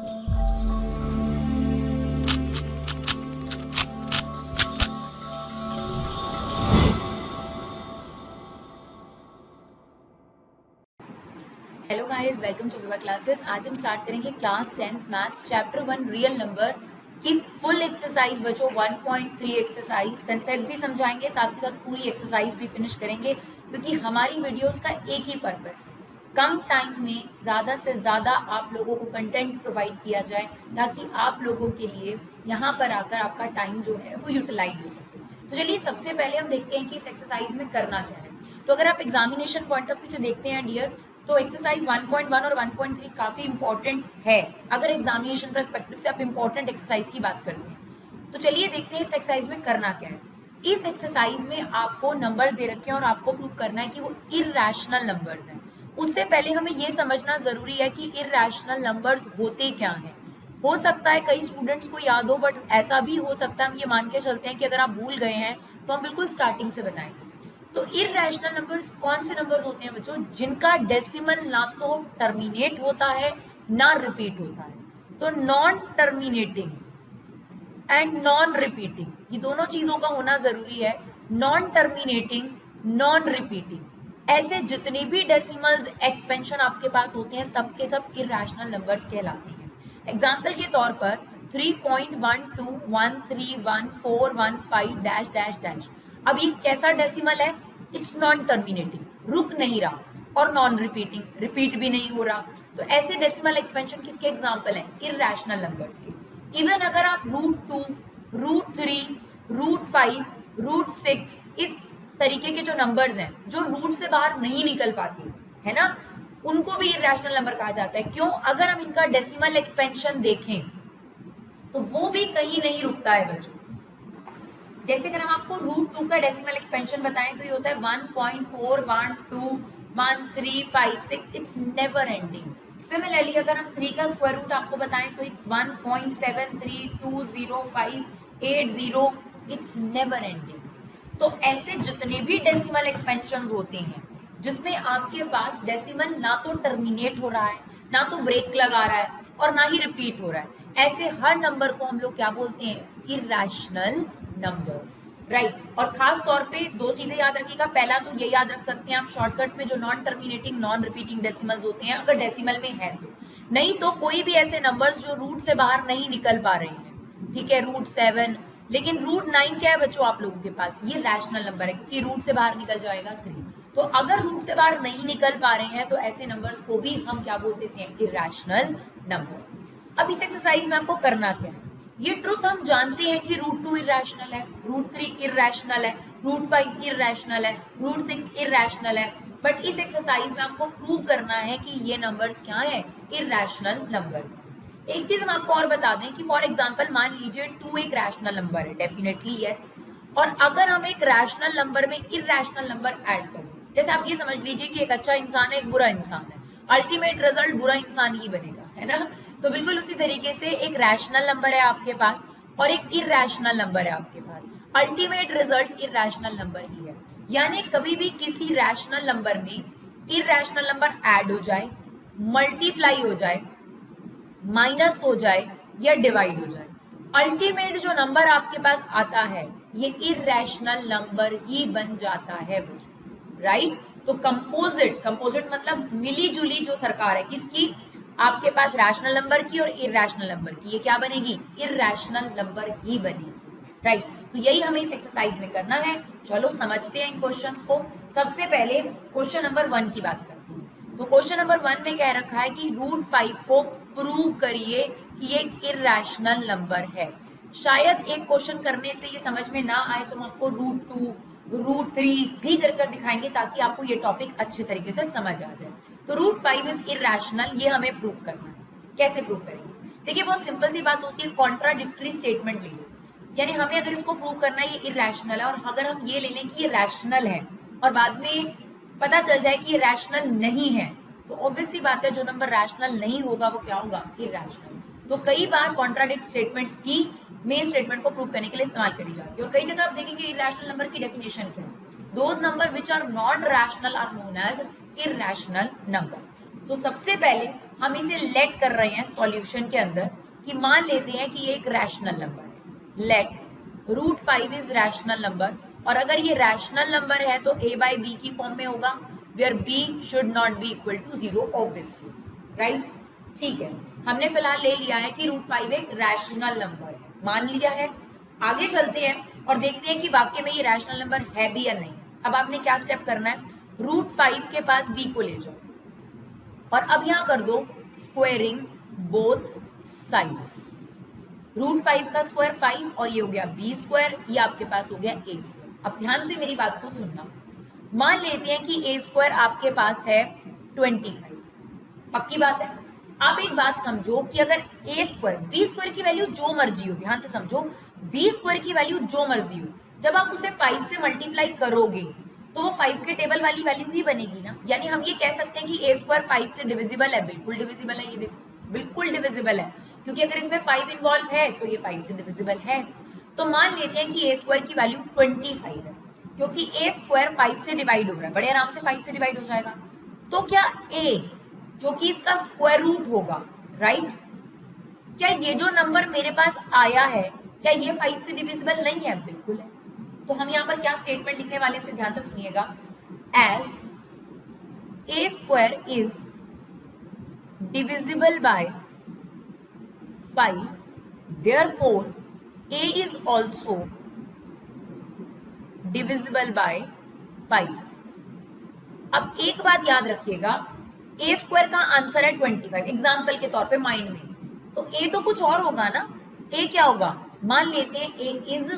Hello guys, welcome to विवा classes. आज हम स्टार्ट करेंगे class 10th maths chapter 1 real number की फुल एक्सरसाइज। बच्चों 1.3 एक्सरसाइज कंसेप्ट भी समझाएंगे, साथ ही साथ पूरी एक्सरसाइज भी फिनिश करेंगे, क्योंकि हमारी वीडियोस का एक ही पर्पस है, कम टाइम में ज़्यादा से ज़्यादा आप लोगों को कंटेंट प्रोवाइड किया जाए, ताकि आप लोगों के लिए यहाँ पर आकर आपका टाइम जो है वो यूटिलाइज हो सके। तो चलिए सबसे पहले हम देखते हैं कि इस एक्सरसाइज में करना क्या है। तो अगर आप एग्जामिनेशन पॉइंट ऑफ व्यू से देखते हैं डियर, तो एक्सरसाइज 1.1 और 1.3 काफ़ी इंपॉर्टेंट है। अगर एग्जामिनेशन परस्पेक्टिव से आप इंपॉर्टेंट एक्सरसाइज की बात करते हैं, तो चलिए देखते हैं इस एक्सरसाइज में करना क्या है। इस एक्सरसाइज में आपको नंबर्स दे रखे हैं और आपको प्रूव करना है कि वो इरैशनल नंबर्स हैं। उससे पहले हमें ये समझना जरूरी है कि इरैशनल नंबर्स होते क्या हैं। हो सकता है कई स्टूडेंट्स को याद हो, बट ऐसा भी हो सकता है हम ये मान के चलते हैं कि अगर आप भूल गए हैं तो हम बिल्कुल स्टार्टिंग से बताएंगे। तो इरैशनल नंबर्स कौन से नंबर्स होते हैं बच्चों? जिनका डेसिमल ना तो टर्मिनेट होता है ना रिपीट होता है। तो non terminating and non repeating, ये दोनों चीजों का होना जरूरी है। नॉन टर्मिनेटिंग, नॉन रिपीटिंग, ऐसे जितने भी डेसिमल्स एक्सपेंशन आपके पास होते हैं, सब के सब इरैशनल नंबर्स कहलाते हैं। एग्जाम्पल के तौर पर 3.121311415 डैश डैश डैश। अब ये कैसा डेसिमल है? इट्स नॉन टर्मिनेटिंग, रुक नहीं रहा, और नॉन रिपीटिंग, रिपीट भी नहीं हो रहा। तो ऐसे डेसिमल एक्सपेंशन किसके एग्जाम्पल हैं? इरैशनल नंबर्स के। इवन अगर आप √2, √3, √5, √6 इस तरीके के जो नंबर्स हैं जो रूट से बाहर नहीं निकल पाती है ना, उनको भी इरैशनल नंबर कहा जाता है। क्यों? अगर हम इनका डेसिमल एक्सपेंशन देखें तो वो भी कहीं नहीं रुकता है बच्चों। जैसे अगर हम आपको √2 का डेसिमल एक्सपेंशन बताएं तो ये होता है 1.41211356, इट्स नेवर एंडिंग। सिमिलरली अगर हम 3 का स्क्वायर रूट आपको बताएं तो इट्स 1.73205880, इट्स नेवर एंडिंग। तो ऐसे जितने भी डेसिमल एक्सपेंशंस होते हैं जिसमें आपके पास डेसिमल ना तो टर्मिनेट हो रहा है, ना तो ब्रेक लगा रहा है, और ना ही रिपीट हो रहा है, ऐसे हर नंबर को हम लोग क्या बोलते हैं? Irrational numbers, right. और खास तौर पे दो चीजें याद रखिएगा। पहला तो ये याद रख सकते हैं आप शॉर्टकट में, जो non terminating non repeating decimals होते हैं, अगर डेसिमल में है तो। नहीं तो कोई भी ऐसे नंबर्स जो रूट से बाहर नहीं निकल पा रहे हैं, ठीक है, √7, लेकिन √9 क्या है बच्चों आप लोगों के पास? ये रैशनल नंबर है, क्योंकि रूट से बाहर निकल जाएगा 3। तो अगर रूट से बाहर नहीं निकल पा रहे हैं तो ऐसे नंबर्स को भी हम क्या बोल देते हैं? Irrational number. अब इस एक्सरसाइज में आपको करना क्या है? ये ट्रुथ हम जानते हैं कि √2 इरैशनल है, √3 इरैशनल है, √5 इरैशनल है, √6 इरैशनल है, बट इस एक्सरसाइज में आपको प्रूव करना है कि ये नंबर्स क्या है? इरैशनल नंबर्स हैं। एक चीज हम आपको और बता दें कि फॉर एग्जांपल मान लीजिए 2 एक रैशनल नंबर है, डेफिनेटली यस। और अगर हम एक रैशनल नंबर में इरैशनल नंबर ऐड कर दें, जैसे आप ये समझ लीजिए कि एक अच्छा इंसान है, एक बुरा इंसान है, अल्टीमेट रिजल्ट बुरा इंसान ही बनेगा, है ना। तो बिल्कुल उसी तरीके से एक रैशनल नंबर है आपके पास और एक इरैशनल नंबर है आपके पास, अल्टीमेट रिजल्ट इरैशनल नंबर ही है। यानी कभी भी किसी रैशनल नंबर में इरैशनल नंबर ऐड हो जाए, मल्टीप्लाई हो जाए, माइनस हो जाए या डिवाइड हो जाए, अल्टीमेट जो नंबर आपके पास आता है ये इरैशनल नंबर ही बन जाता है बच्चों, राइट। तो कंपोजिट, कंपोजिट मतलब मिली जुली जो सरकार है, किसकी? आपके पास रैशनल नंबर की और इरैशनल नंबर की, ये क्या बनेगी? इरैशनल नंबर ही बनेगी, राइट। तो यही हमें इस एक्सरसाइज में करना है। चलो समझते हैं इन क्वेश्चंस को। सबसे पहले क्वेश्चन नंबर 1 की बात करते हैं। तो क्वेश्चन नंबर 1 में कह रखा है कि √5 को प्रूव करिए कि ये इरैशनल नंबर है। शायद एक क्वेश्चन करने से ये समझ में ना आए तो हम आपको √2, √3 भी कर दिखाएंगे, ताकि आपको ये टॉपिक अच्छे तरीके से समझ आ जाए। तो √5 इज इरैशनल, ये हमें प्रूव करना है। कैसे प्रूव करेंगे? देखिए बहुत सिंपल सी बात होती है, कॉन्ट्राडिक्टरी स्टेटमेंट ले लो। यानी हमें अगर इसको प्रूव करना है ये इरैशनल है, और अगर हम ये ले लें कि ये रैशनल है और बाद में पता चल जाए कि ये रैशनल नहीं है, तो ऑब्वियस सी बात है जो नंबर रैशनल नहीं होगा वो क्या होगा? इरैशनल। तो कई बार कॉन्ट्राडिक्ट स्टेटमेंट ही मेन स्टेटमेंट को प्रूव करने के लिए इस्तेमाल करी जाती है। और कई जगह आप देखेंगे इरैशनल नंबर की डेफिनेशन क्या है? Those number which are not rational are known as irrational number. तो सबसे पहले हम इसे लेट कर रहे हैं सॉल्यूशन के अंदर कि मान लेते हैं कि ये एक रैशनल नंबर है। लेट √5 इज रैशनल नंबर, और अगर ये रैशनल नंबर है तो a बाई बी की फॉर्म में होगा, where b should not be equal to 0 obviously, right. ठीक है, हमने फिलहाल ले लिया है कि √5 एक रैशनल नंबर है, मान लिया है। आगे चलते हैं और देखते हैं कि वाक्य में ये रैशनल नंबर है भी या नहीं। अब आपने क्या स्टेप करना है, √5 के पास b को ले जाओ और अब यहां कर दो स्क्वायरिंग बोथ साइड्स। √5 का स्क्वायर 5 और ये हो गया b स्क्वायर, ये आपके पास हो गया a स्क्वायर। अब ध्यान से मेरी बात को सुनना, मान लेते हैं कि a स्क्वायर आपके पास है 25, पक्की बात है। आप एक बात समझो कि अगर a स्क्वायर b स्क्वायर की वैल्यू जो मर्जी हो, ध्यान से समझो, b स्क्वायर की वैल्यू जो मर्जी हो, जब आप उसे 5 से मल्टीप्लाई करोगे तो वो 5 के टेबल वाली वैल्यू ही बनेगी ना। यानी हम ये कह सकते हैं कि a स्क्वायर 5 से डिविजिबल है, बिल्कुल डिविजिबल है। ये देखो बिल्कुल डिविजिबल है, क्योंकि अगर इसमें 5 इन्वॉल्व है तो ये 5 से डिविजिबल है। तो मान लेते हैं कि a स्क्वायर की वैल्यू 25 है, क्योंकि a स्क्वायर 5 से डिवाइड हो रहा है, बड़े आराम से 5 से डिवाइड हो जाएगा। तो क्या a जो कि इसका स्क्वायर रूट होगा, राइट, क्या ये जो नंबर मेरे पास आया है क्या ये 5 से डिविजिबल नहीं है? बिल्कुल है। तो हम यहाँ पर क्या स्टेटमेंट लिखने वाले हैं, ध्यान से सुनिएगा। As a square is divisible by 5, therefore a is also divisible by 5। अब एक बात याद रखिएगा, a स्क्वायर का आंसर है 25, एग्जाम्पल के तौर पे माइंड में, तो a तो कुछ और होगा ना। a क्या होगा, मान लेते हैं a इज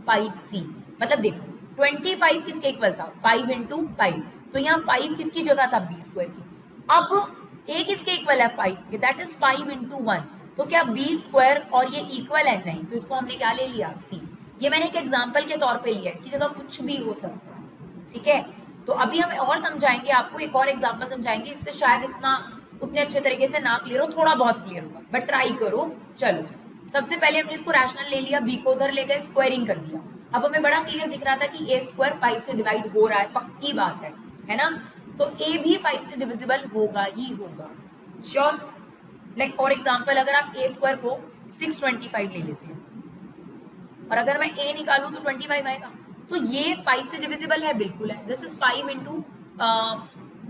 5c, मतलब देखो 25 किसके इक्वल था, 5 इंटू 5, तो यहाँ 5 किसकी जगह था, b स्क्वायर की। अब a किसके इक्वल है, 5 के, दैट इज 5 इंटू 1, तो क्या b स्क्वायर और ये इक्वल है, नहीं, तो इसको हमने क्या ले लिया, c। ये मैंने एक एग्जाम्पल के तौर पे लिया, इसकी जगह कुछ भी हो सकता है, ठीक है। तो अभी हम और समझाएंगे आपको, एक और एग्जाम्पल समझाएंगे, इससे शायद उतने अच्छे तरीके से ना क्लियर हो, थोड़ा बहुत क्लियर होगा, बट ट्राई करो। चलो, सबसे पहले हमने इसको रैशनल ले लिया, b को उधर ले गए, स्क्वायरिंग कर दिया। अब हमें बड़ा क्लियर दिख रहा था कि a स्क्वायर 5 से डिवाइड हो रहा है, पक्की बात है ना। तो a भी 5 से डिविजिबल होगा ही होगा, श्योर। लाइक फॉर एग्जाम्पल, अगर आप a स्क्वायर को 625 ले लेते हैं और अगर मैं a निकालूं तो 25 आएगा, तो ये 5 से डिविजिबल है, बिल्कुल है। This is 5 into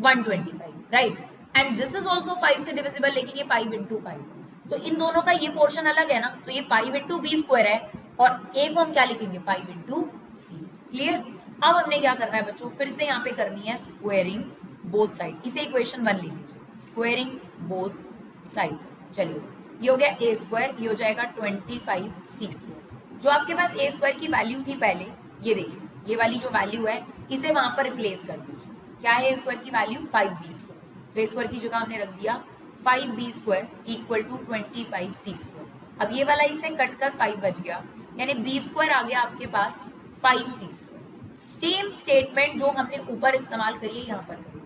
125, right, and this is also 5 से डिविजिबल, लेकिन ये 5 इंटू 5, तो इन दोनों का ये पोर्शन अलग है ना, तो ये 5 इंटू b स्क्वायर है और a को हम क्या लिखेंगे, 5 इंटू c। क्लियर। अब हमने क्या करना है बच्चों, फिर से यहाँ पे करनी है स्क्वायरिंग बोथ साइड, इसे इक्वेशन 1 ले लीजिए, स्क्वायरिंग बोथ साइड। चलिए, ये हो गया a स्क्वायर, ये हो जाएगा 25c स्क्वायर। जो आपके पास a स्क्वायर की वैल्यू थी पहले, ये देखिए, ये वाली जो वैल्यू है इसे वहां पर रिप्लेस कर दीजिए। क्या है a स्क्वायर की वैल्यू, 5b स्क्वायर, तो a स्क्वायर की जगह हमने रख दिया 5b square equal to 25c square. अब ये वाला इसे कट कर 5 बच गया, यानी b स्क्वायर आ गया आपके पास 5c स्क्वायर। सेम स्टेटमेंट जो हमने ऊपर इस्तेमाल करी है यहाँ पर करिए,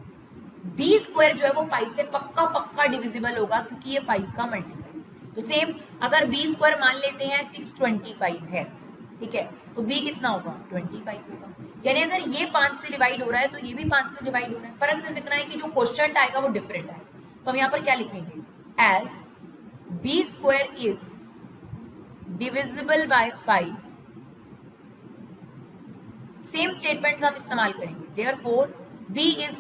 b स्क्वायर जो है वो 5 से पक्का डिविजिबल होगा, क्योंकि ये 5 का मल्टीपल। तो सेम अगर b स्क्वायर मान लेते हैं 625 है, ठीक है, तो b कितना होगा, 25 होगा। यानी अगर ये 5 से डिवाइड हो रहा है तो ये भी 5 से डिवाइड हो रहा है, फर्क सिर्फ इतना है कि जो क्वेश्चन आएगा वो डिफरेंट है। तो हम यहाँ पर क्या लिखेंगे, as b square is divisible by 5, same statements हम इस्तेमाल करेंगे, therefore b is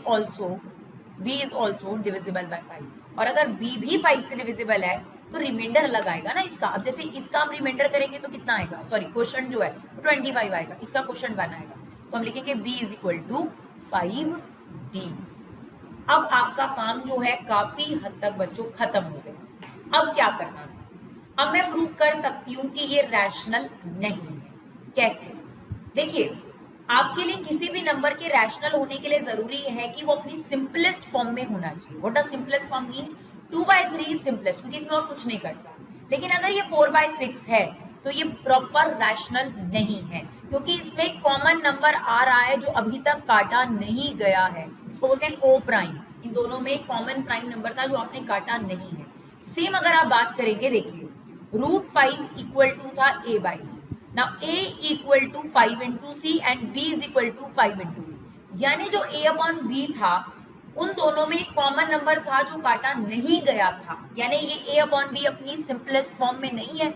also divisible by 5। और अगर b भी 5 से डिविजिबल है तो रिमाइंडर अलग आएगा ना इसका। अब जैसे इसका हम रिमाइंडर करेंगे तो कितना आएगा, सॉरी क्वेश्चन जो है 25 आएगा, इसका क्वेश्चन 1 आएगा, तो हम लिखेंगे b is equal to 5d। अब आपका काम जो है काफी हद तक बच्चों खत्म हो गया। अब क्या करना था, अब मैं प्रूफ कर सकती हूँ कि ये रैशनल नहीं है। कैसे, देखिए, आपके लिए किसी भी नंबर के रैशनल होने के लिए जरूरी है कि वो अपनी सिंपलेस्ट फॉर्म में होना चाहिए। What does simplest form means, 2/3 is simplest, क्योंकि इसमें और कुछ नहीं करता। लेकिन अगर ये 4/6 है तो ये प्रॉपर रैशनल नहीं है, क्योंकि इसमें कॉमन नंबर आ रहा है जो अभी तक काटा नहीं गया है, इसको बोलते हैं को प्राइम। इन दोनों में कॉमन प्राइम नंबर था जो आपने काटा नहीं है। सेम अगर आप बात करेंगे, देखिए √5 इक्वल टू था a by b, now a equal to 5 into c and b is equal to 5 into d, यानी जो a अपॉन b था उन दोनों में एक कॉमन नंबर था जो काटा नहीं गया था, यानी ये ए अपॉन बी अपनी सिंपलेस्ट फॉर्म में नहीं है।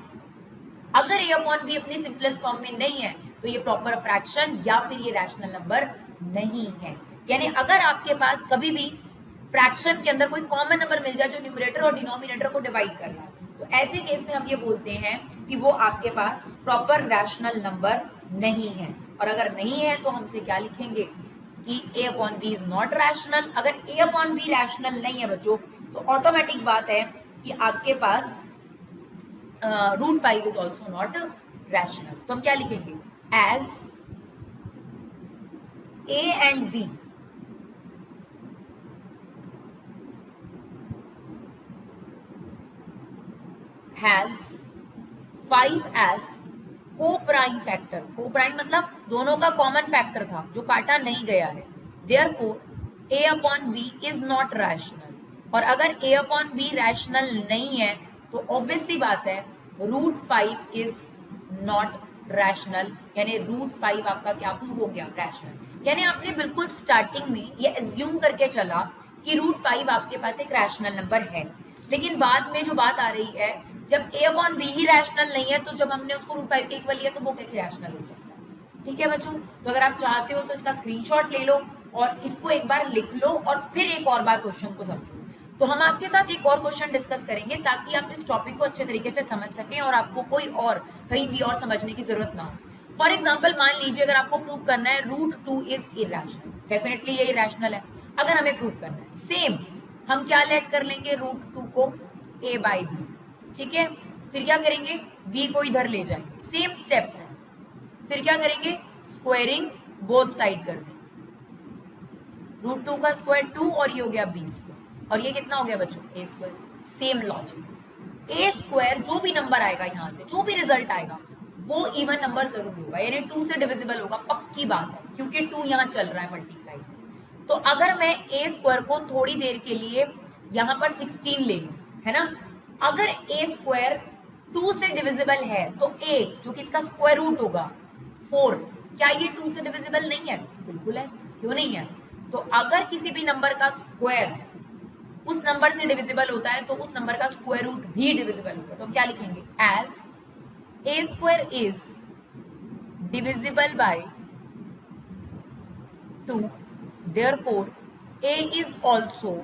अगर ए अपॉन बी अपनी सिंपलेस्ट फॉर्म में नहीं है तो ये प्रॉपर फ्रैक्शन या फिर ये रैशनल नंबर नहीं है। यानी अगर आपके पास कभी भी फ्रैक्शन के अंदर कोई कॉमन नंबर मिल जाए जो न्यूमरेटर और डिनोमिनेटर को डिवाइड कर रहा है, तो ऐसे केस में हम ये बोलते हैं कि वो आपके पास प्रॉपर रैशनल नंबर नहीं है। और अगर नहीं है तो हमसे क्या लिखेंगे कि a upon b is not rational. अगर a अपॉन बी रैशनल नहीं है बच्चों तो ऑटोमेटिक बात है कि आपके पास √5 इज ऑल्सो नॉट रैशनल। तो हम क्या लिखेंगे, as a and b has 5 as coprime factor. Coprime मतलब दोनों का कॉमन फैक्टर था जो काटा नहीं गया है। Therefore a upon b is not rational. और अगर a अपॉन बी रैशनल नहीं है तो ऑब्वियस सी बात है √5 इज नॉट रैशनल, यानी √5 आपका क्या प्रूव हो गया, रैशनल। यानी आपने बिल्कुल स्टार्टिंग में ये एज्यूम करके चला कि √5 आपके पास एक रैशनल नंबर है, लेकिन बाद में जो बात आ रही है जब a अपॉन बी ही रैशनल नहीं है तो जब हमने उसको √5 के इक्वल लिया तो वो कैसे रैशनल हो सकता है। ठीक है बच्चों, तो अगर आप चाहते हो तो इसका स्क्रीनशॉट ले लो और इसको एक बार लिख लो और फिर एक और बार क्वेश्चन को समझो। तो हम आपके साथ एक और क्वेश्चन डिस्कस करेंगे ताकि आप इस टॉपिक को अच्छे तरीके से समझ सकें और आपको कोई और कहीं भी और समझने की जरूरत ना हो। फॉर एग्जाम्पल मान लीजिए अगर आपको प्रूव करना है √2 इज इरेशनल, डेफिनेटली ये इरेशनल है। अगर हमें प्रूव करना है सेम हम क्या लेट कर लेंगे √2 को a/b, ठीक है। फिर क्या करेंगे, b को इधर ले जाएंगे, सेम स्टेप्स हैं। फिर क्या करेंगे, स्क्वायरिंग बोथ साइड कर देंगे, √2 का स्क्वायर 2 और ये हो गया b स्क्वायर और ये कितना हो गया बच्चों a square. Same logic, a square जो भी नंबर आएगा यहाँ से जो भी रिजल्ट आएगा वो इवन नंबर जरूर होगा, यानी 2 से डिविजिबल होगा, पक्की बात है क्योंकि 2 यहाँ चल रहा है मल्टीप्लाई। तो अगर मैं a स्क्वायर को थोड़ी देर के लिए यहाँ पर 16 ले लूँ, है ना, अगर a स्क्वायर 2 से डिविजिबल है तो a जो कि इसका स्क्वायर रूट होगा 4, क्या ये 2 से डिविजिबल नहीं है? बिल्कुल है, क्यों नहीं है। तो अगर किसी भी नंबर का स्क्वायर उस नंबर से डिविजिबल होता है तो उस नंबर का स्क्वायर रूट भी डिविजिबल होगा। तो हम क्या लिखेंगे, as a square is divisible by 2 therefore a is also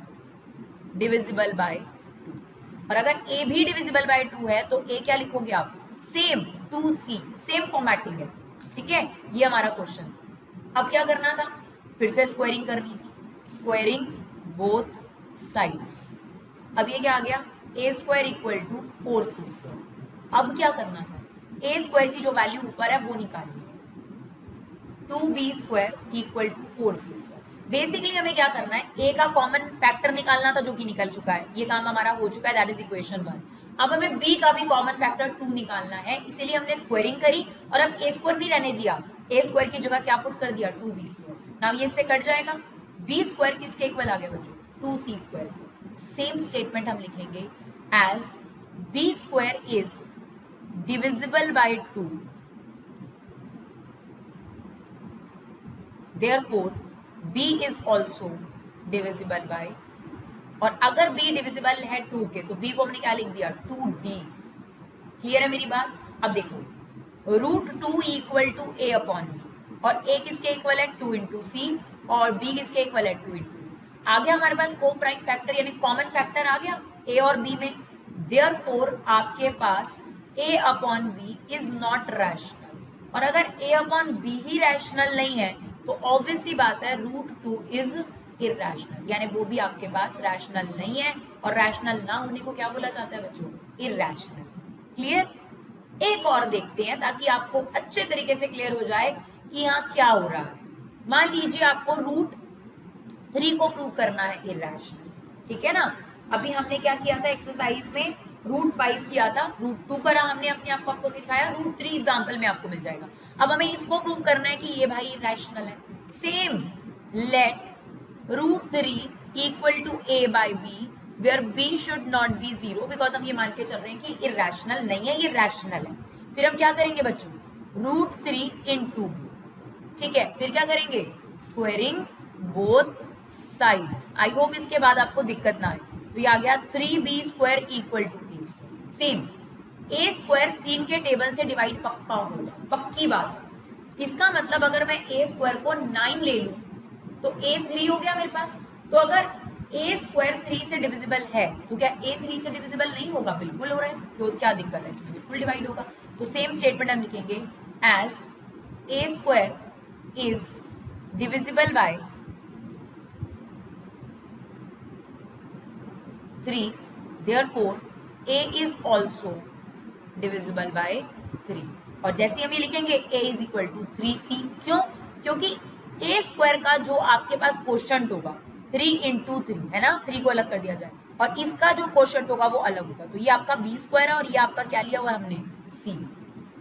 divisible by 2। और अगर a भी डिविजिबल बाय 2 है तो a क्या लिखोगे आप, सेम 2c, सेम फॉर्मेटिंग है, ठीक है। ये हमारा क्वेश्चन था। अब क्या करना था, फिर से स्क्वायरिंग करनी थी, स्क्वायरिंग बोथ साइड्स। अब ये क्या आ गया, a square equal to 4c square. अब क्या करना था, a स्क्वायर की जो वैल्यू ऊपर है वो निकालनी है, 2b square equal to 4c square. Basically हमें क्या करना है, a का कॉमन फैक्टर निकालना था जो कि निकल चुका है, ये काम हमारा हो चुका है, दैट इज इक्वेशन 1। अब हमें b का भी कॉमन फैक्टर 2 निकालना है, इसीलिए हमने स्क्वायरिंग करी और अब a स्क्वायर नहीं रहने दिया, a स्क्वायर की जगह क्या पुट कर दिया, 2b स्क्वायर। नाउ ये इससे कट जाएगा, b स्क्वायर किसके इक्वल आ गया बच्चों, 2c स्क्वायर। सेम स्टेटमेंट हम लिखेंगे as b square is divisible by 2 therefore b is also divisible by, और अगर b डिविजिबल है 2 के तो b को हमने क्या लिख दिया, 2d। क्लियर है मेरी बात। अब देखो √2 equal to a upon b और a किसके इक्वल है, 2 इंटू c और b किसके इक्वल है, 2 इंटू b। आ गया हमारे पास को प्राइम फैक्टर यानी कॉमन फैक्टर आ गया a और b में। देयरफॉर आपके पास a upon b is not rational, और अगर a अपॉन b ही रैशनल नहीं है तो ऑब्वियस सी बात है √2 इज इरैशनल, यानी वो भी आपके पास रैशनल नहीं है, और रैशनल ना होने को क्या बोला जाता है बच्चों, इरैशनल। क्लियर। एक और देखते हैं ताकि आपको अच्छे तरीके से क्लियर हो जाए कि यहाँ क्या हो रहा है। मान लीजिए आपको √3 को प्रूव करना है इरैशनल, ठीक है ना। अभी हमने क्या किया था एक्सरसाइज में, √5 किया था, √2 करा हमने अपने आप को आपको दिखाया, √3 एग्जाम्पल में आपको मिल जाएगा। अब हमें इसको प्रूव करना है कि ये भाई इरैशनल है। Same let √3 equal to a/b where b should not be 0, because हम ये मान के चल रहे हैं कि इरैशनल नहीं है, ये रैशनल है। फिर हम क्या करेंगे बच्चों, √3 इंटू b, ठीक है। फिर क्या करेंगे, squaring both sides. I hope इसके बाद आपको दिक्कत ना आए। तो ये आ गया 3b square equal to a square. Same a square 3 के टेबल से डिवाइड पक्का होगा, पक्की बात है। इसका मतलब अगर मैं a स्क्वायर को 9 ले लूं तो a 3 हो गया मेरे पास। तो अगर a स्क्वायर 3 से डिविजिबल है तो क्या a 3 से डिविजिबल नहीं होगा? बिल्कुल हो रहा है। क्यों, क्या दिक्कत है इसमें? बिल्कुल डिवाइड होगा। तो सेम स्टेटमेंट हम लिखेंगे as a square is divisible by 3, therefore a is also divisible by 3। और जैसे हम ये लिखेंगे a is equal to 3c। क्यों? क्योंकि a स्क्वायर का जो आपके पास क्वोशंट होगा 3 into 3 है ना, 3 को अलग कर दिया जाए, और इसका जो क्वोशंट होगा वो अलग होगा। तो ये आपका b स्क्वायर है और ये आपका क्या लिया हुआ हमने? c।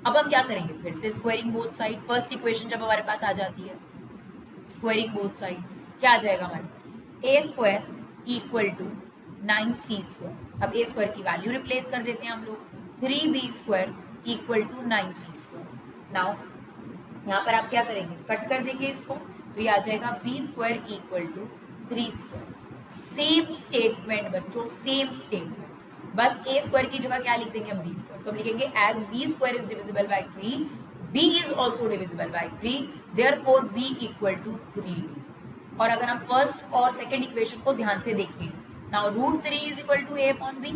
अब हम क्या करेंगे? फिर से squaring both side. First equation जब हमारे पास आ जाती है स्क्वायरिंग बोथ साइड्स, क्या आ जाएगा हमारे पास? a square equal to 9c square. अब a स्क्वायर की वैल्यू रिप्लेस कर देते हैं हम लोग, 3b square equal to 9c square. Now यहाँ पर आप क्या करेंगे? कट कर देंगे इसको, तो ये आ जाएगा b square equal to 3 square. Same statement बच्चों, सेम स्टेटमेंट, बस a स्क्वायर की जगह क्या लिख देंगे हम? b square. तो हम लिखेंगे as b square is divisible by 3, b is also divisible by 3, therefore b equal to 3d। और अगर हम फर्स्ट और सेकेंड इक्वेशन को ध्यान से देखें, now √3 is equal to a upon b,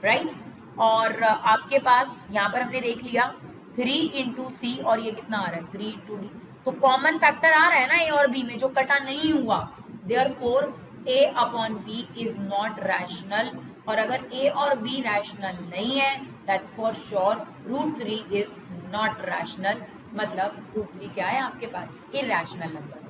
right. और आपके पास यहाँ पर हमने देख लिया 3 इंटू सी, और ये कितना आ रहा है? 3 इंटू डी। तो कॉमन फैक्टर आ रहा है ना a और b में, जो कटा नहीं हुआ। Therefore a upon b is not rational. और अगर a और b रैशनल नहीं है, that for sure √3 is not rational. मतलब √3 क्या है आपके पास? Irrational number.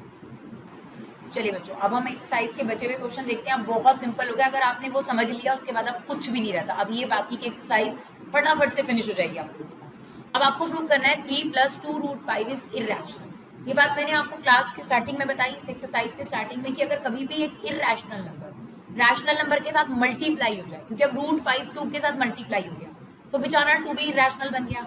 चलिए बच्चों, अब हम एक्सरसाइज के बचे हुए क्वेश्चन देखते हैं। बहुत सिंपल हो गया, अगर आपने वो समझ लिया उसके बाद अब कुछ भी नहीं रहता। अब ये बाकी की एक्सरसाइज फटाफट से फिनिश हो जाएगी आप लोगों के पास। अब आपको प्रूव करना है 3 + 2√5 इज इरैशनल। ये बात मैंने आपको क्लास के स्टार्टिंग में बताई, इस एक्सरसाइज के स्टार्टिंग में, कि अगर कभी भी एक इरैशनल नंबर रैशनल नंबर के साथ मल्टीप्लाई हो जाए, क्योंकि अब √5 2 के साथ मल्टीप्लाई हो गया, तो बेचारा 2 भी इरैशनल बन गया।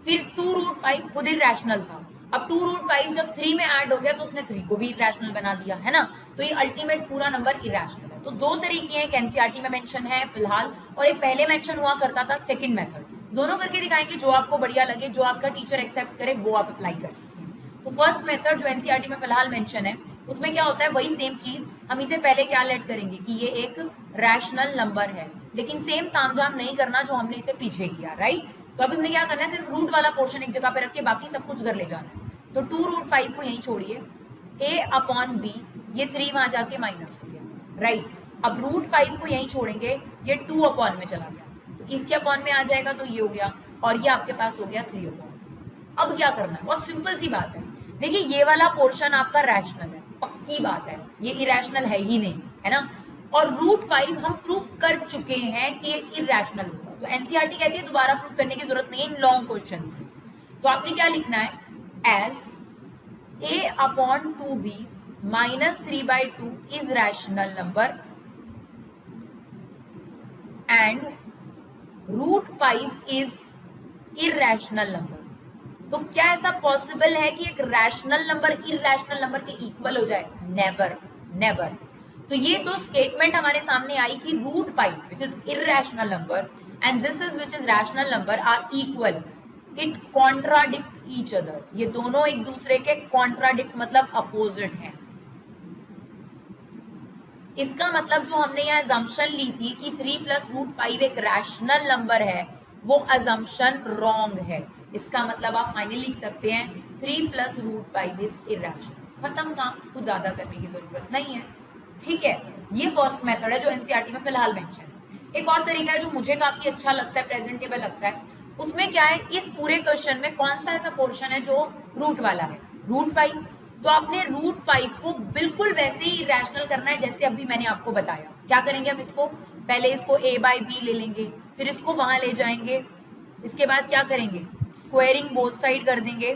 फिर 2√5 खुद इरैशनल था, अब 2√5 जब 3 में ऐड हो गया तो उसने 3 को भी इरैशनल बना दिया, है ना। तो ये अल्टीमेट पूरा नंबर इरैशनल है। तो दो तरीके हैं, एक एनसीईआरटी में मेंशन है फिलहाल, और एक पहले मेंशन हुआ करता था सेकंड मेथड। दोनों करके दिखाएंगे, जो आपको बढ़िया लगे, जो आपका टीचर एक्सेप्ट करे, वो आप अप्लाई कर सकते हैं। तो फर्स्ट मेथड जो एनसीईआरटी में फिलहाल मेंशन है, उसमें क्या होता है? वही सेम चीज, हम इसे पहले क्या लेट करेंगे कि ये एक रैशनल नंबर है, लेकिन सेम तामझाम नहीं करना जो हमने इसे पीछे किया, राइट। तो अभी हमने क्या करना है? सिर्फ रूट वाला पोर्शन एक जगह पे रख के बाकी सब कुछ उधर ले जाना है। तो 2√5 को यहीं छोड़िए, a अपॉन b, ये 3 वहां जाके माइनस हो गया, राइट। अब √5 को यहीं छोड़ेंगे, ये 2 अपॉन में चला गया, तो इसके अपॉन में आ जाएगा, तो ये हो गया, और ये आपके पास हो गया 3 अपॉन। अब क्या करना है? बहुत सिंपल सी बात है। देखिए, ये वाला पोर्शन आपका रैशनल है, पक्की बात है, ये इरैशनल है ही नहीं, है ना। और √5 हम प्रूफ कर चुके हैं कि ये इरैशनल होगा, तो एनसीईआरटी कहती है दोबारा प्रूफ करने की जरूरत नहीं है इन लॉन्ग क्वेश्चंस में। तो आपने क्या लिखना है? as a upon 2b minus 3/2 is rational number and √5 is irrational number। तो क्या ऐसा पॉसिबल है कि एक रैशनल नंबर इरैशनल नंबर के इक्वल हो जाए? Never, never. तो ये दो स्टेटमेंट हमारे सामने आई कि √5 which is irrational number and this is which is rational number are equal, it contradict each other। ये दोनों एक दूसरे के कॉन्ट्राडिक्ट मतलब अपोजिट हैं। इसका मतलब जो हमने यहाँ अजम्पशन ली थी कि 3 + √5 एक रैशनल नंबर है, वो अजम्पशन रॉन्ग है। इसका मतलब आप फाइनली लिख सकते हैं 3 + √5 इज इरैशनल। खत्म काम, कुछ ज्यादा करने की जरूरत नहीं है, ठीक है। ये फर्स्ट मेथड है जो एनसीईआरटी में फिलहाल मेंशन है। एक और तरीका है जो मुझे काफी अच्छा लगता है, प्रेजेंटेबल लगता है। उसमें क्या है, इस पूरे क्वेश्चन में कौन सा ऐसा पोर्शन है जो रूट वाला है? √5। तो आपने √5 को बिल्कुल वैसे ही रैशनल करना है जैसे अभी मैंने आपको बताया। क्या करेंगे हम? इसको पहले इसको a/b ले लेंगे, फिर इसको वहां ले जाएंगे, इसके बाद क्या करेंगे? स्क्वायरिंग बोथ साइड कर देंगे,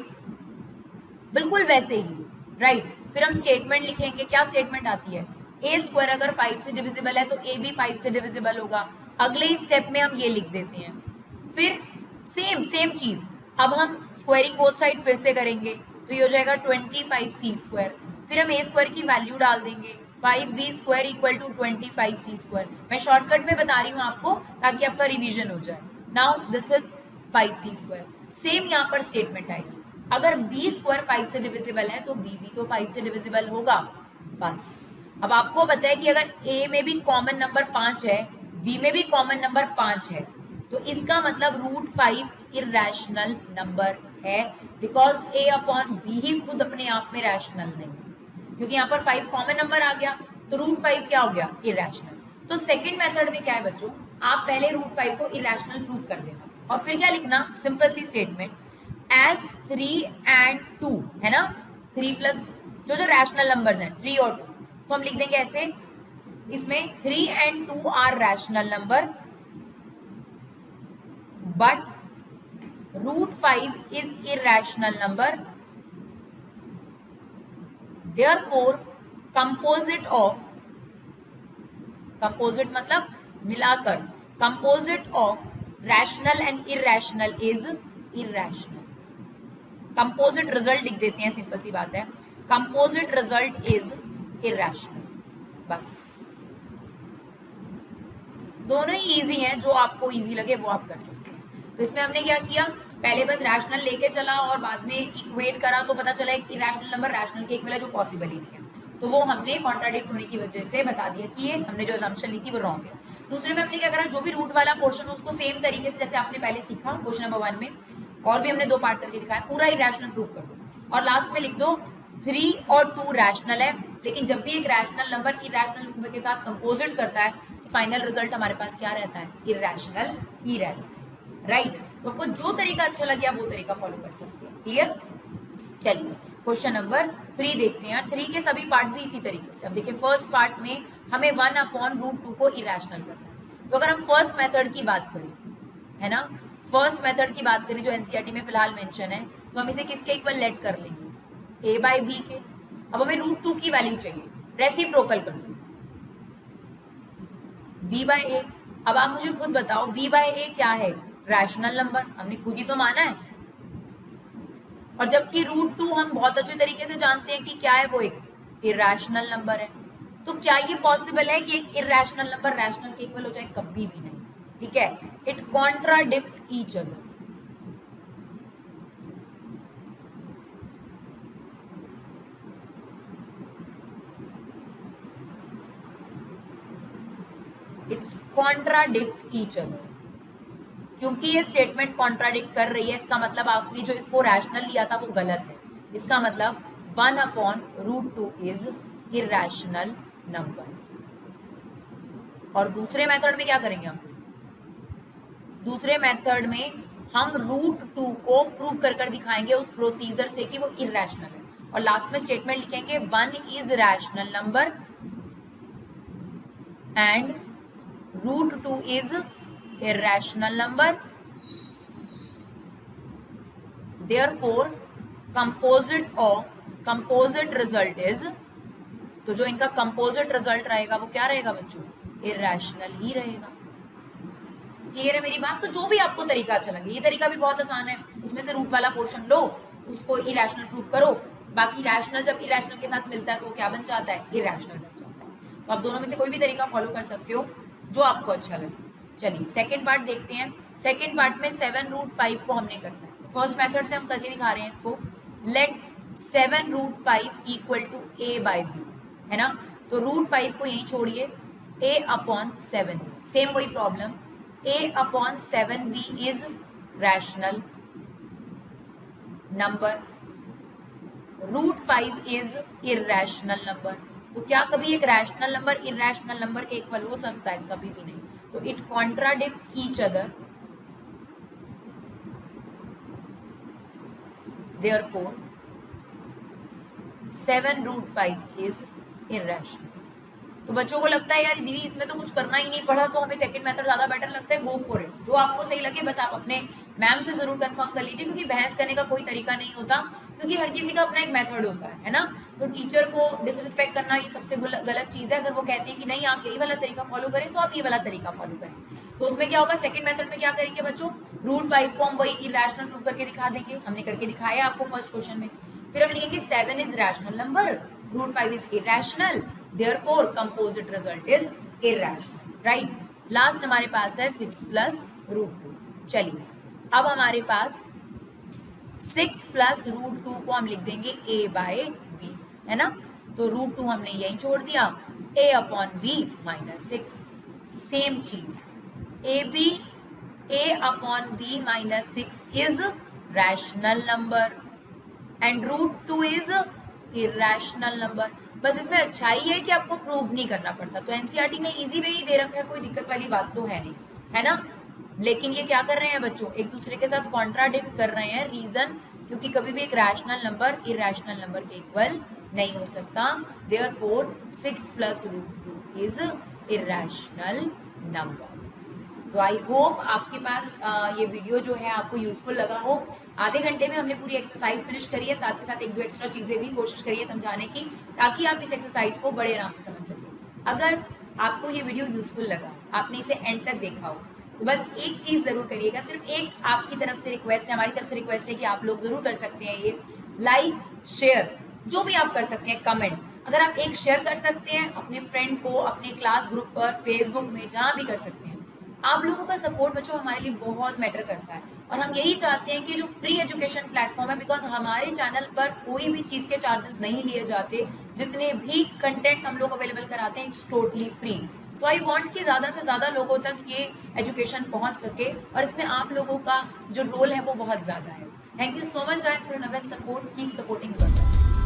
बिल्कुल वैसे ही, राइट। फिर हम स्टेटमेंट लिखेंगे। क्या स्टेटमेंट आती है? a² अगर 5 से डिविजिबल है तो a भी 5 से डिविजिबल होगा। अगले ही स्टेप में हम ये लिख देते हैं। फिर सेम चीज, अब हम स्क्वायरिंग बोथ साइड फिर से करेंगे, तो ये हो जाएगा 25c²। फिर हम a² की वैल्यू डाल देंगे, 5b² इक्वल टू 25c²। मैं शॉर्टकट में बता रही हूँ आपको ताकि आपका रिवीजन हो जाए। Now this is 5c²। Same यहाँ पर स्टेटमेंट आएगी, अगर b² 5 से डिविजिबल है तो b भी तो 5 से डिविजिबल होगा। बस अब आपको पता है कि अगर a में भी कॉमन नंबर 5 है, b में भी कॉमन नंबर 5 है, तो इसका मतलब √5 इरैशनल नंबर है, बिकॉज a अपॉन b ही खुद अपने आप में रैशनल नहीं है, क्योंकि यहाँ पर 5 कॉमन नंबर आ गया, तो √5 क्या हो गया, इरैशनल। तो सेकंड मेथड में क्या है बच्चों, आप पहले √5 को इरैशनल प्रूव कर देना और फिर क्या लिखना, सिंपल सी स्टेटमेंट, एज 3 and 2 है ना, 3 प्लस जो रैशनल नंबर्स हैं 3 और 2, तो हम लिख देंगे ऐसे, इसमें 3 and 2 are rational number but √5 is irrational number, therefore composite of, composite मतलब मिलाकर, composite of rational and irrational is irrational। composite result लिख देते हैं, सिंपल सी बात है, composite result is irrational। बस दोनों ही इजी हैं, जो आपको इजी लगे वो आप कर सकते हैं। तो इसमें हमने क्या किया, पहले बस रैशनल लेके चला और बाद में इक्वेट करा, तो पता चला एक इरैशनल नंबर रैशनल के इक्वल है, जो पॉसिबल ही नहीं है, तो वो हमने कॉन्ट्राडिक्ट होने की वजह से बता दिया कि ये हमने जो असम्पशन ली थी वो रॉन्ग है। दूसरे में हमने क्या करा, जो भी रूट वाला पोर्शन उसको सेम तरीके से जैसे आपने पहले सीखा क्वेश्चन नंबर 1 में, और भी हमने 2 पार्ट करके दिखाया, पूरा इरैशनल प्रूव कर दो और लास्ट में लिख दो 3 और 2 रैशनल है, लेकिन जब भी एक रैशनल नंबर इरैशनल नंबर के साथ कंपोजिट करता है तो फाइनल रिजल्ट हमारे पास क्या रहता है, इरैशनल ही रहता है, राइट। तो आपको जो तरीका अच्छा लगे आप वो तरीका फॉलो कर सकते हैं। क्लियर, चलिए क्वेश्चन नंबर 3 देखते हैं। 3 के सभी पार्ट भी इसी तरीके से। अब देखिए फर्स्ट पार्ट में हमें 1/√2 को इरैशनल करना है, तो अगर हम फर्स्ट मेथड की बात करें, है ना, फर्स्ट मेथड की बात करें जो एनसीईआरटी में फिलहाल मेंशन है, तो हम इसे किसके इक्वल लेट कर लेंगे, a/b के। अब हमें √2 की वैल्यू चाहिए, रेसिप्रोकल कर दो b/a। अब आप मुझे खुद बताओ b/a क्या है, रैशनल नंबर, हमने खुद ही तो माना है, और जबकि √2 हम बहुत अच्छे तरीके से जानते हैं कि क्या है, वो एक इरैशनल नंबर है। तो क्या ये पॉसिबल है कि एक इरैशनल नंबर रैशनल के इक्वल हो जाए, कभी भी नहीं, ठीक है, it contradict each other. It's contradict each other, क्योंकि ये स्टेटमेंट कॉन्ट्राडिक्ट कर रही है, इसका मतलब आपने जो इसको रैशनल लिया था वो गलत है। इसका मतलब 1/√2 इज इरैशनल नंबर। और दूसरे मेथड में क्या करेंगे हम, दूसरे मेथड में हम √2 को प्रूव कर कर दिखाएंगे उस प्रोसीजर से कि वो इरैशनल है, और लास्ट में स्टेटमेंट लिखेंगे 1 is rational number and √2 is irrational number, therefore composite result is, तो जो इनका composite result रहेगा वो क्या रहेगा बच्चों, irrational ही रहेगा। क्लियर है मेरी बात। तो जो भी आपको तरीका अच्छा लगे, ये तरीका भी बहुत आसान है, उसमें से रूट वाला पोर्शन लो, उसको इरैशनल प्रूफ करो, बाकी रैशनल जब इरैशनल के साथ मिलता है तो वो क्या बन जाता है, इरैशनल बन जाता है। तो आप दोनों में से कोई भी तरीका फॉलो कर सकते हो जो आपको अच्छा लगे। चलिए सेकेंड पार्ट देखते हैं। सेकेंड पार्ट में 7√5 को हमने करना है, तो फर्स्ट मेथड से हम करके दिखा रहे हैं इसको, लेट 7√5 इक्वल टू a/b, है ना, तो √5 को यहीं छोड़िए, a/7, सेम वही problem, a/7b is rational number, √5 is irrational number. तो क्या कभी एक रैशनल नंबर इरैशनल नंबर के इक्वल हो सकता है, कभी भी नहीं। तो it contradict each other, therefore 7√5 is irrational. तो बच्चों को लगता है यार दीदी इसमें तो कुछ करना ही नहीं पड़ा, तो हमें सेकंड मेथड ज्यादा बेटर लगता है, गो फॉर इट, जो आपको सही लगे। बस आप अपने मैम से जरूर कंफर्म कर लीजिए, क्योंकि बहस करने का कोई तरीका नहीं होता, क्योंकि हर किसी का अपना एक मेथड होता है ना। तो टीचर को डिसरिस्पेक्ट करना ये सबसे गलत चीज़ है। अगर वो कहते हैं कि नहीं आप यही वाला तरीका फॉलो करें, तो आप ये वाला तरीका फॉलो करें। तो उसमें क्या होगा, सेकंड मेथड में क्या करेंगे बच्चों, √5 को हम वही इरैशनल प्रूव करके दिखा देंगे, हमने करके दिखाया आपको फर्स्ट क्वेश्चन में। फिर हम लिखेंगे 7 is rational number, √5 is irrational, therefore composite result is irrational, right. Last हमारे पास है 6 प्लस रूट 2। चलिए अब हमारे पास 6 प्लस रूट 2 को हम लिख देंगे a बाय b, है ना। तो रूट 2 हमने यही छोड़ दिया, a upon b minus 6। Same चीज a upon b minus 6 is rational number and root 2 is irrational number. बस इसमें अच्छाई है कि आपको प्रूव नहीं करना पड़ता, तो एनसीईआरटी ने इजी वे ही दे रखा है, कोई दिक्कत वाली बात तो है नहीं, है ना। लेकिन ये क्या कर रहे हैं बच्चों, एक दूसरे के साथ कॉन्ट्राडिक्ट कर रहे हैं। रीजन, क्योंकि कभी भी एक रैशनल नंबर इरैशनल नंबर के इक्वल नहीं हो सकता। Therefore 6 plus root 2 is irrational number. तो आई होप आपके पास ये वीडियो जो है आपको यूजफुल लगा हो। आधे घंटे में हमने पूरी एक्सरसाइज फिनिश करी है, साथ के साथ एक दो एक्स्ट्रा चीजें भी कोशिश करिए समझाने की, ताकि आप इस एक्सरसाइज को बड़े आराम से समझ सकें। अगर आपको ये वीडियो यूजफुल लगा, आपने इसे एंड तक देखा हो, तो बस एक चीज जरूर करिएगा, सिर्फ एक आपकी तरफ से रिक्वेस्ट है, हमारी तरफ से रिक्वेस्ट है कि आप लोग जरूर कर सकते हैं ये लाइक शेयर, जो भी आप कर सकते हैं, कमेंट। अगर आप एक शेयर कर सकते हैं अपने फ्रेंड को, अपने क्लास ग्रुप पर, फेसबुक में, जहाँ भी कर सकते हैं। आप लोगों का सपोर्ट बच्चों हमारे लिए बहुत मैटर करता है, और हम यही चाहते हैं कि जो फ्री एजुकेशन प्लेटफॉर्म है, बिकॉज हमारे चैनल पर कोई भी चीज़ के चार्जेस नहीं लिए जाते, जितने भी कंटेंट हम लोग अवेलेबल कराते हैं it's totally free. So I want कि ज़्यादा से ज़्यादा लोगों तक ये एजुकेशन पहुंच सके, और इसमें आप लोगों का जो रोल है वो बहुत ज़्यादा है। Thank you so much guys for love and support, keep supporting your.